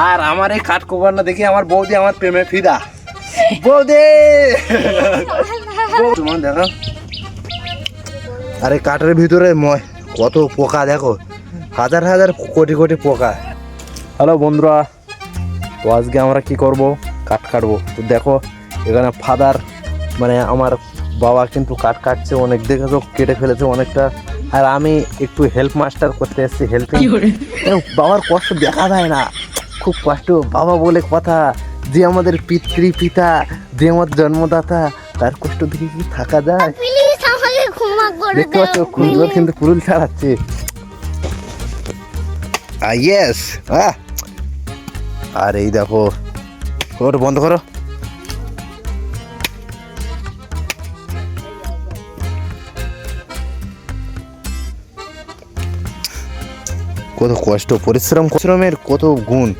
আর আমার এই কাঠ কোভার না দেখি আমার বৌদি আমার প্রেমে ফিদা। বৌদি তোমার দেখো, আরে কাঠের ভিতরে কত পোকা দেখো, হাজার হাজার কোটি কোটি পোকা। হ্যালো বন্ধুরা, তো আজকে আমরা কি করব, কাঠ কাটবো। তো দেখো এখানে ফাদার মানে আমার বাবা কিন্তু কাঠ কাটছে, অনেক দেখেছো কেটে ফেলেছে অনেকটা। আর আমি একটু হেল্প মাস্টার করতে এসেছি, হেল্পিং। বাবার কষ্ট দেখা যায় না, খুব কষ্ট। বাবা বলে কথা, যে আমাদের পিতা, যে আমার জন্মদাতা, তার কষ্ট দেখে কি থাকা যায়? দেখতে পাচ্ছ কুরুল কিন্তু কুরুল ছাড়াচ্ছে। ইয়েস, আর এই দেখো, ওটা বন্ধ করো। কত কষ্ট, পরিশ্রমের কত গুণ।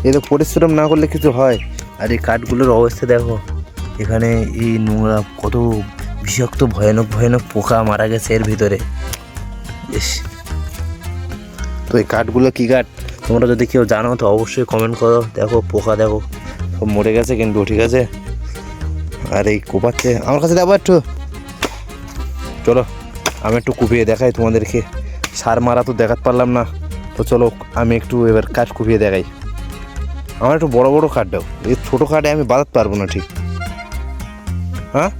এই তো পরিশ্রম না করলে কিছু হয়। আর এই কাঠগুলোর অবস্থা দেখো, এখানে এই নোংরা কত বিষাক্ত ভয়ানক ভয়ানক পোকা মারা গেছে এর ভিতরে। বেশ, তো এই কাঠগুলো কী কাঠ তোমরা যদি কেউ জানো তো অবশ্যই কমেন্ট করো। দেখো পোকা দেখো সব মরে গেছে কিন্তু, ঠিক আছে। আর এই কোপাচ্ছে আমার কাছে, দেখো একটু চলো আমি একটু কুপিয়ে দেখাই তোমাদেরকে। সার মারা তো দেখাতে পারলাম না, তো চলো আমি একটু এবার কাঠ কুপিয়ে দেখাই। আমার একটু বড় বড় কাঠ দাও, এই ছোটো কাঠে আমি বাঁধাতে পারবো না ঠিক। হ্যাঁ,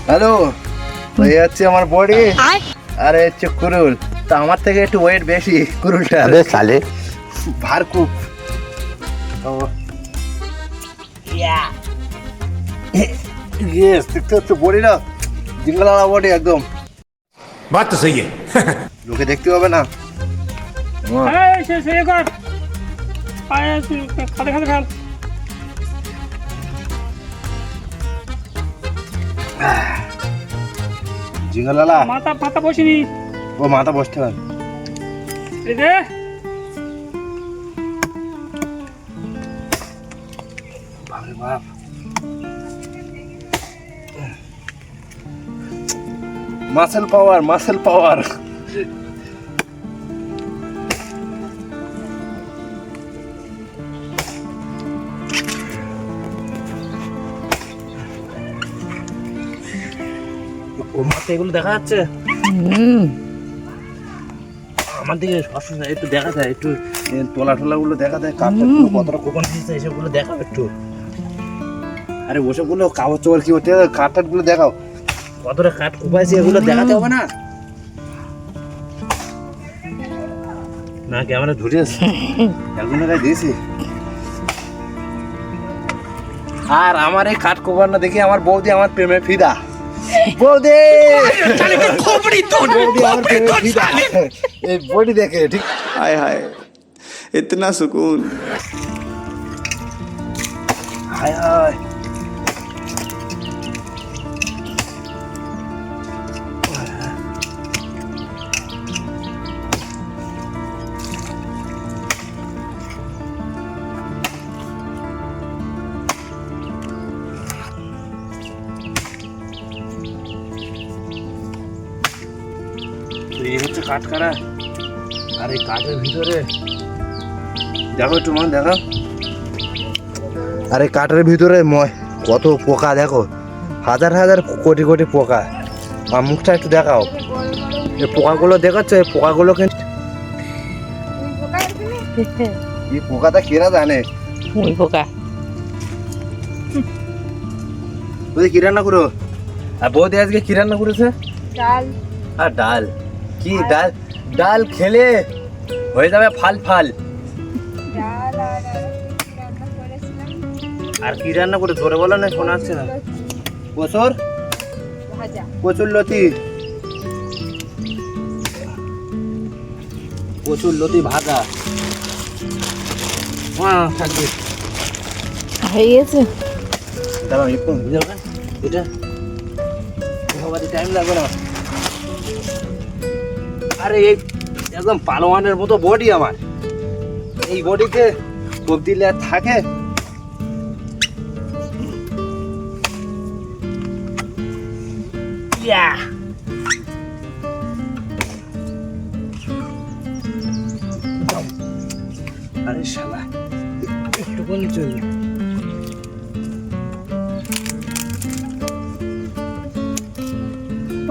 হ্যালো, এই হচ্ছে আমার বডি, আর হচ্ছে কুরুল। তা আমার থেকে একটু ওয়েট বেশি কুরুলটা, সালে ভার খুব। ইয়েস, দেখতে হচ্ছে বডি না, জিঙ্গলা বডি একদম। बात तो सही है। লোকে দেখতে হবে না। জিঙ্গলালা মাথা বসিনি, ও মাথা বসতে পারে। বাপরে বাপ, মাসেল পাওয়ার, মাসেল পাওয়ার। এগুলো দেখা যাচ্ছে আমার দিকে, একটু দেখা যায়, একটু তোলা টোলা গুলো দেখা যায়, কাপড় কতটা কোপন হয়েছে এসবগুলো দেখাও একটু। আরে ওসবগুলো কাগজ চোর কি হচ্ছে, কাঠ টাট গুলো দেখাও, কতটা কাঠ কোপাইছে এগুলো দেখাতে হবে না? না ক্যামেরা ধরেছে এখন দিয়েছি। আর আমার এই কাঠ কোপার না দেখি আমার বৌদি আমার প্রেমে ফিদা। বৌদি এই বডি দেখে ঠিক, हाय हाय इतना सुकून। হায় হায়, এই হচ্ছে কাঠ কাটা। আর এই কাঠের ভিতরে দেখো একটু মন দেখো, আর এই কাঠের ভিতরে কত পোকা দেখো, হাজার হাজার কোটি কোটি পোকা। আর মুখটা একটু দেখাও, এই পোকাগুলো দেখাচ্ছ, এই পোকাগুলো কিন্তু এই পোকাটা কেরা জানে, ওই পোকা। বৌদি কি রান্না করো? আর বৌদি আজকে কি রান্না করেছে? ডাল। আর ডাল কি, ডাল ডাল খেলে হয়ে যাবে ফাল ফাল। আর কি রান্না করে ধরে বলো না, শোনা যাচ্ছে না। কচুর ভাজা, কচুর লতি, কচুর লতি ভাজা। হ্যাঁ থাকবে, হয়ে গেছে। দাঁড়াও একটু বুঝে এটা টাইম লাগবে না। আরে এই একদম পালোয়ানের মতো বডি আমার, এই বডিতে সবজি লেয়ার থাকে। আরে শালা একটুখানি চলবে।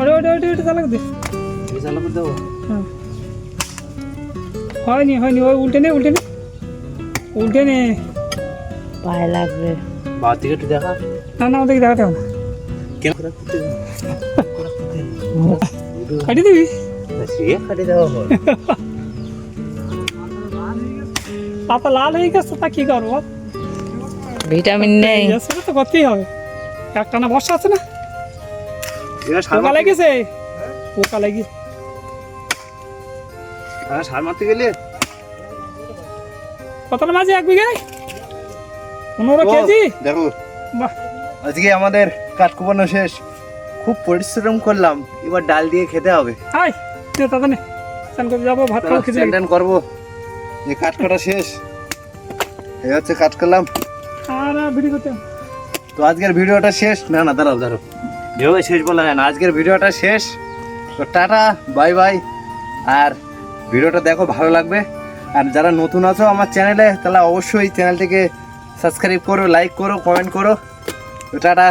ওটা ওটা ওটা ওটা চালাক দে। এই চালাবো দেবো। হ্যাঁ হয়নি হয়নি, ওই উল্টে নে উল্টে নে উল্টে নে। পায়ে লাগবে। বাঁ দিকে একটু দেখা। না না ওদেরকে দেখাতে হবে না। কেন কাটি দিবি? সে কাটে দেওয়া হয়। পাতা লাল হয়ে গেছে, তা কি করবো? ভিটামিন নেই। সেটা তো করতেই হবে, একটা না বর্ষা আছে না, এরা সার পোকা লেগেছে, পোকা লেগে। সার মারতে গেলে কতটা মাঝে 1 বিঘায় 15 ও, কেজি। দেখো বাহ, আজকে আমাদের কাঠ কোপানো শেষ। খুব পরিশ্রম করলাম, এবার ডাল দিয়ে খেতে হবে। আয় নে দাদা নে, স্নান করতে যাবো, ভাত খাবো, খেতে স্নান করবো। এই কাঠ কাটা শেষ, এই হচ্ছে কাঠ করলাম। আর ভিডিও করতে হবে। তো আজকের ভিডিওটা শেষ। না না দাঁড়াও দাঁড়াও, এভাবে শেষ বলা যায় না। আজকের ভিডিওটা শেষ। তো টাটা বাই বাই। আর ভিডিওটা দেখো, ভালো লাগবে। আর যারা নতুন আছো আমার চ্যানেলে, তাহলে অবশ্যই চ্যানেলটিকে সাবস্ক্রাইব করো, লাইক করো, কমেন্ট করো। তো টাটা।